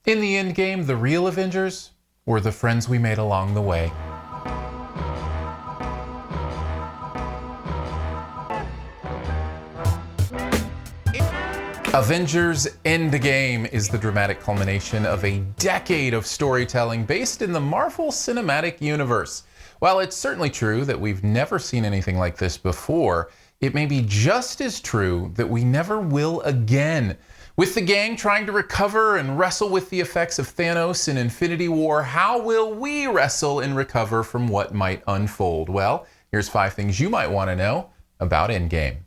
In the Endgame, the real Avengers were the friends we made along the way. Avengers Endgame is the dramatic culmination of a decade of storytelling based in the Marvel Cinematic Universe. While it's certainly true that we've never seen anything like this before, it may be just as true that we never will again. With the gang trying to recover and wrestle with the effects of Thanos in Infinity War, how will we wrestle and recover from what might unfold? Well, here's 5 things you might want to know about Endgame.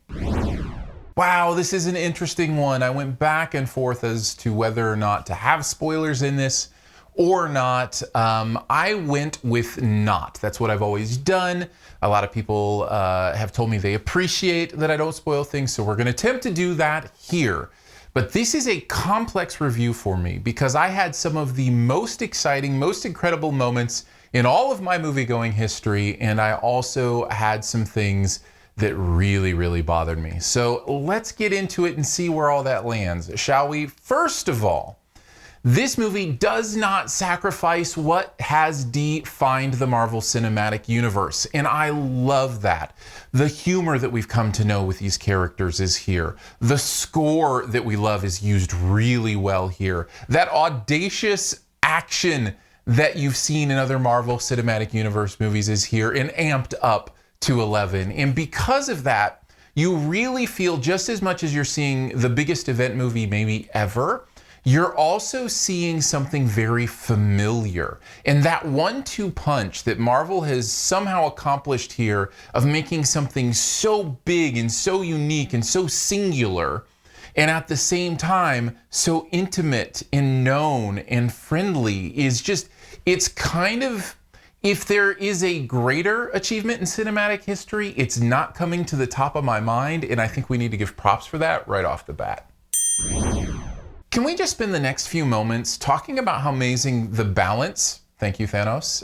Wow, this is an interesting one. I went back and forth as to whether or not to have spoilers in this or not. I went with not. That's what I've always done. A lot of people have told me they appreciate that I don't spoil things, so we're going to attempt to do that here. But this is a complex review for me because I had some of the most exciting, most incredible moments in all of my movie-going history, and I also had some things that really bothered me. So let's get into it and see where all that lands, shall we? First of all, this movie does not sacrifice what has defined the Marvel Cinematic Universe, and I love that. The humor that we've come to know with these characters is here. The score that we love is used really well here. That audacious action that you've seen in other Marvel Cinematic Universe movies is here and amped up to 11. And because of that, you really feel just as much as you're seeing the biggest event movie maybe ever, you're also seeing something very familiar. And that 1-2 punch that Marvel has somehow accomplished here of making something so big and so unique and so singular, and at the same time so intimate and known and friendly is just, it's kind of, if there is a greater achievement in cinematic history, it's not coming to the top of my mind, and I think we need to give props for that right off the bat. Can we just spend the next few moments talking about how amazing the balance, thank you Thanos,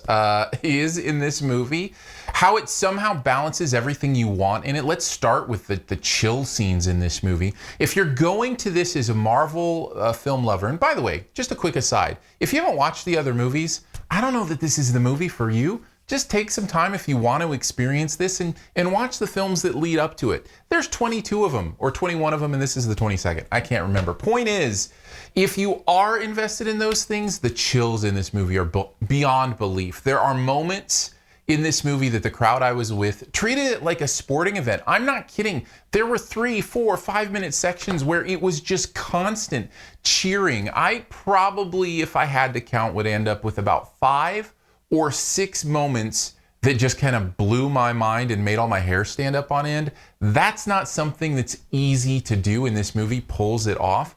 is in this movie? How it somehow balances everything you want in it. Let's start with the chill scenes in this movie. If you're going to this as a Marvel film lover, and by the way, just a quick aside, if you haven't watched the other movies, I don't know that this is the movie for you. Just take some time if you want to experience this and watch the films that lead up to it. There's 22 of them or 21 of them, and this is the 22nd. I can't remember. Point is, if you are invested in those things, the chills in this movie are beyond belief. There are moments in this movie that the crowd I was with treated it like a sporting event. I'm not kidding. There were 3, 4, 5-minute sections where it was just constant cheering. I probably, if I had to count, would end up with about 5 or 6 moments that just kind of blew my mind and made all my hair stand up on end. That's not something that's easy to do, and this movie pulls it off.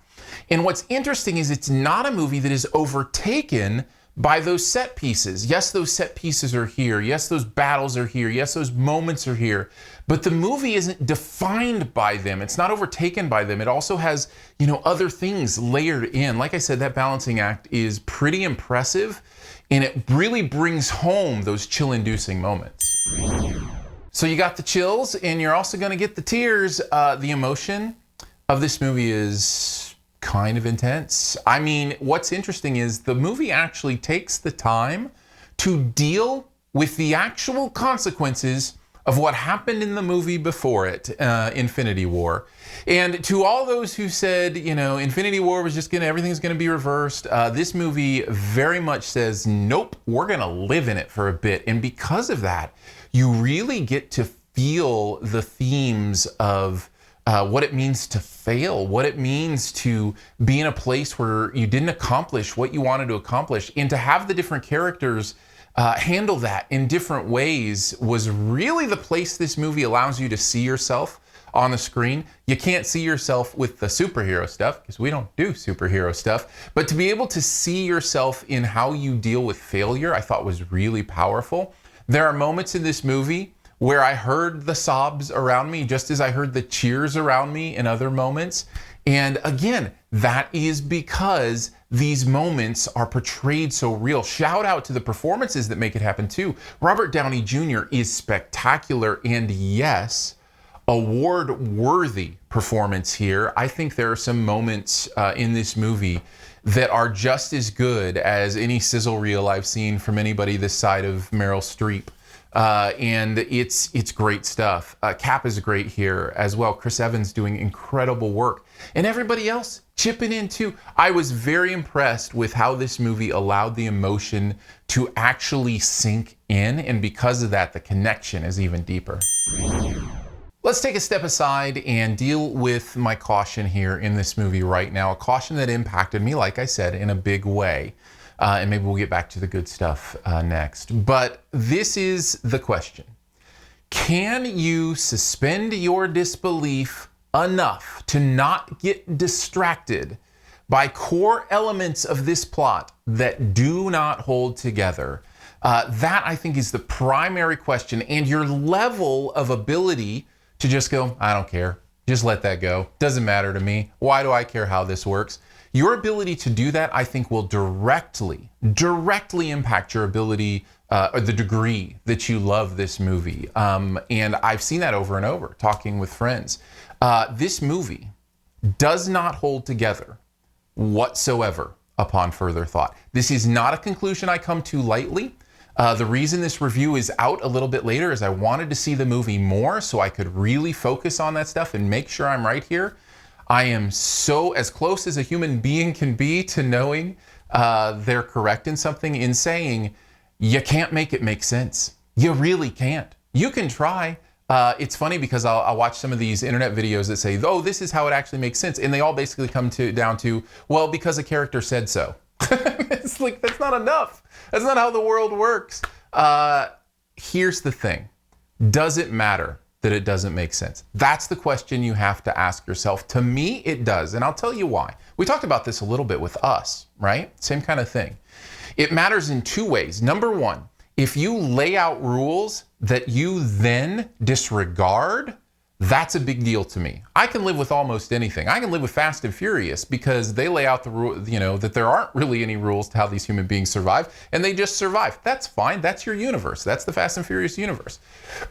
And what's interesting is it's not a movie that is overtaken by those set pieces. Yes, those set pieces are here. Yes, those battles are here. Yes, those moments are here. But the movie isn't defined by them. It's not overtaken by them. It also has, other things layered in. Like I said, that balancing act is pretty impressive, and it really brings home those chill-inducing moments. So you got the chills, and you're also going to get the tears. The emotion of this movie is kind of intense. I mean, what's interesting is the movie actually takes the time to deal with the actual consequences of what happened in the movie before it, Infinity War. And to all those who said, Infinity War was just everything's gonna be reversed, this movie very much says, nope, we're gonna live in it for a bit. And because of that, you really get to feel the themes of what it means to fail, what it means to be in a place where you didn't accomplish what you wanted to accomplish, and to have the different characters handle that in different ways was really the place this movie allows you to see yourself on the screen. You can't see yourself with the superhero stuff because we don't do superhero stuff, but to be able to see yourself in how you deal with failure, I thought was really powerful. There are moments in this movie where I heard the sobs around me just as I heard the cheers around me in other moments. And again, that is because these moments are portrayed so real. Shout out to the performances that make it happen too. Robert Downey Jr. is spectacular, and yes, award-worthy performance here. I think there are some moments in this movie that are just as good as any sizzle reel I've seen from anybody this side of Meryl Streep. And it's great stuff. Cap is great here as well. Chris Evans doing incredible work. And everybody else chipping in too. I was very impressed with how this movie allowed the emotion to actually sink in. And because of that, the connection is even deeper. Let's take a step aside and deal with my caution here in this movie right now. A caution that impacted me, like I said, in a big way. And maybe we'll get back to the good stuff next. But this is the question. Can you suspend your disbelief enough to not get distracted by core elements of this plot that do not hold together? That, I think, is the primary question. And your level of ability to just go, I don't care. Just let that go. Doesn't matter to me. Why do I care how this works? Your ability to do that, I think, will directly impact your ability or the degree that you love this movie. And I've seen that over and over, talking with friends. This movie does not hold together whatsoever upon further thought. This is not a conclusion I come to lightly. The reason this review is out a little bit later is I wanted to see the movie more so I could really focus on that stuff and make sure I'm right here. I am so as close as a human being can be to knowing they're correct in something, in saying you can't make it make sense. You really can't. You can try. It's funny because I'll watch some of these internet videos that say, oh, this is how it actually makes sense. And they all basically come down to, well, because a character said so. It's like, that's not enough. That's not how the world works. Here's the thing. Does it matter that it doesn't make sense? That's the question you have to ask yourself. To me, it does. And I'll tell you why. We talked about this a little bit with Us, right? Same kind of thing. It matters in two ways. Number one, if you lay out rules that you then disregard, that's a big deal to me. I can live with almost anything. I can live with Fast and Furious because they lay out the rule, that there aren't really any rules to how these human beings survive, and they just survive. That's fine. That's your universe. That's the Fast and Furious universe.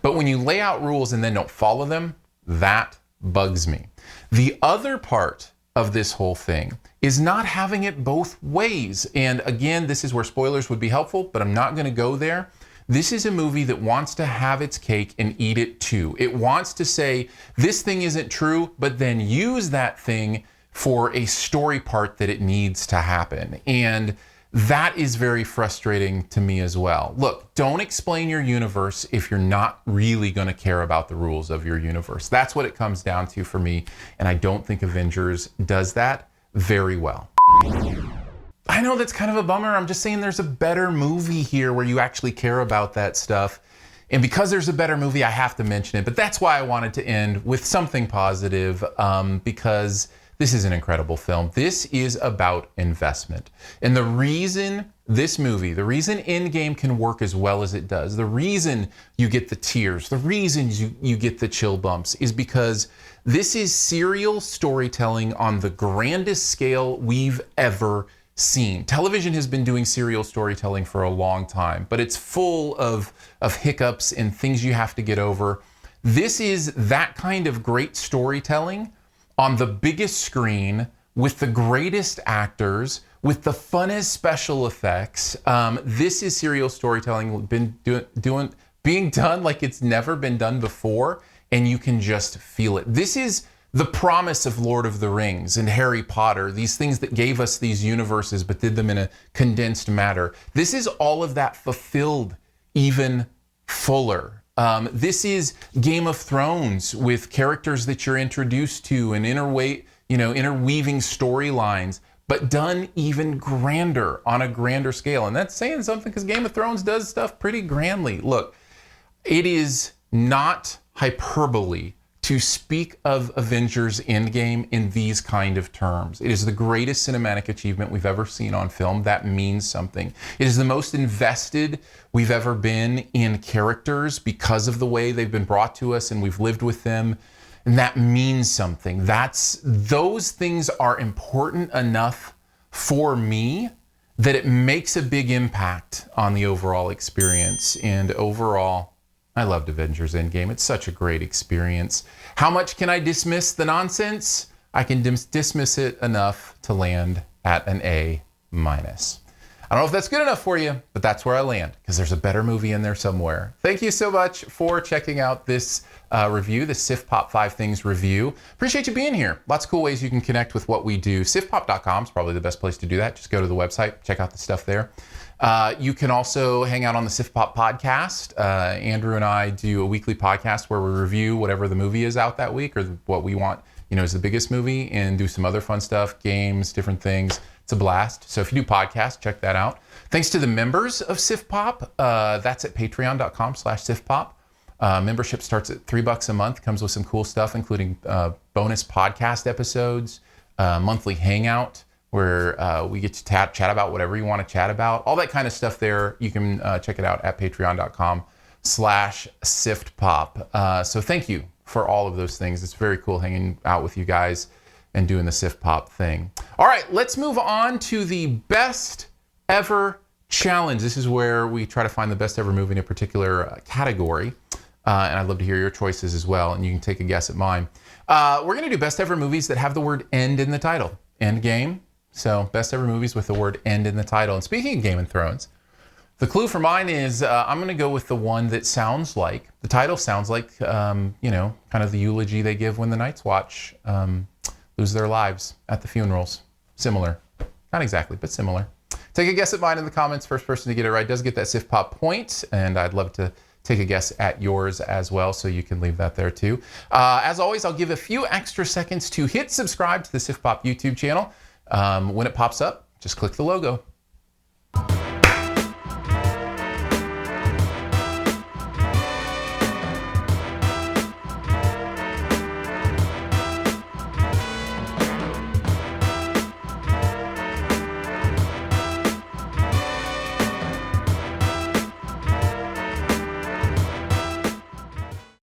But when you lay out rules and then don't follow them, that bugs me. The other part of this whole thing is not having it both ways. And again, this is where spoilers would be helpful, but I'm not going to go there. This is a movie that wants to have its cake and eat it too. It wants to say, this thing isn't true, but then use that thing for a story part that it needs to happen. And that is very frustrating to me as well. Look, don't explain your universe if you're not really going to care about the rules of your universe. That's what it comes down to for me. And I don't think Avengers does that very well. I know that's kind of a bummer. I'm just saying there's a better movie here where you actually care about that stuff. And because there's a better movie, I have to mention it. But that's why I wanted to end with something positive, because this is an incredible film. This is about investment. And the reason this movie, the reason Endgame can work as well as it does, the reason you get the tears, the reason you get the chill bumps is because this is serial storytelling on the grandest scale we've ever seen. Television has been doing serial storytelling for a long time, but it's full of hiccups and things you have to get over. This is that kind of great storytelling on the biggest screen with the greatest actors, with the funnest special effects. This is serial storytelling being done like it's never been done before, and you can just feel it. This is the promise of Lord of the Rings and Harry Potter, these things that gave us these universes but did them in a condensed matter. This is all of that fulfilled even fuller. This is Game of Thrones with characters that you're introduced to and interweaving storylines, but done even grander on a grander scale. And that's saying something because Game of Thrones does stuff pretty grandly. Look, it is not hyperbole to speak of Avengers Endgame in these kind of terms. It is the greatest cinematic achievement we've ever seen on film. That means something. It is the most invested we've ever been in characters because of the way they've been brought to us and we've lived with them. And that means something. Those things are important enough for me that it makes a big impact on the overall experience. And overall, I loved Avengers Endgame. It's such a great experience. How much can I dismiss the nonsense? I can dismiss it enough to land at an A-. I don't know if that's good enough for you, but that's where I land because there's a better movie in there somewhere. Thank you so much for checking out this review, the SiftPop 5 Things review. Appreciate you being here. Lots of cool ways you can connect with what we do. SiftPop.com is probably the best place to do that. Just go to the website, check out the stuff there. You can also hang out on the SiftPop podcast. Andrew and I do a weekly podcast where we review whatever the movie is out that week or what we want, is the biggest movie, and do some other fun stuff, games, different things. It's a blast. So if you do podcasts, check that out. Thanks to the members of SiftPop. That's at patreon.com/SiftPop. Membership starts at $3 a month, comes with some cool stuff, including bonus podcast episodes, monthly hangout, where we get to chat about whatever you want to chat about. All that kind of stuff there. You can check it out at patreon.com/SiftPop. So thank you for all of those things. It's very cool hanging out with you guys and doing the SiftPop thing. All right, let's move on to the best ever challenge. This is where we try to find the best ever movie in a particular category. And I'd love to hear your choices as well, and you can take a guess at mine. We're gonna do best ever movies that have the word end in the title. Endgame. So best ever movies with the word end in the title. And speaking of Game of Thrones, the clue for mine is I'm going to go with the one that sounds like, the title sounds like, kind of the eulogy they give when the Night's Watch lose their lives at the funerals. Similar. Not exactly, but similar. Take a guess at mine in the comments. First person to get it right does get that SiftPop point, and I'd love to take a guess at yours as well, so you can leave that there too. As always, I'll give a few extra seconds to hit subscribe to the SiftPop YouTube channel. When it pops up, just click the logo.